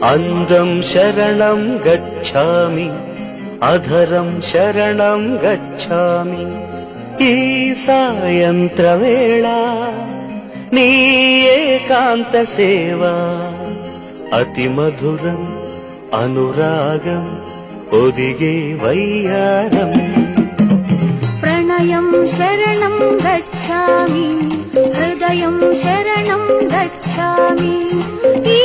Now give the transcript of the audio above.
అందం శరణం గచ్ఛామి, అధరం శరణం గచ్ఛామి. ఈ సాయంత్రవేళ నీ ఏకాంత సేవా అతి మధురం అనురాగం ఒదిగే వయ్యారం. ప్రణయం శరణం గచ్ఛామి, హృదయం శరణం గచ్ఛామి. ఈ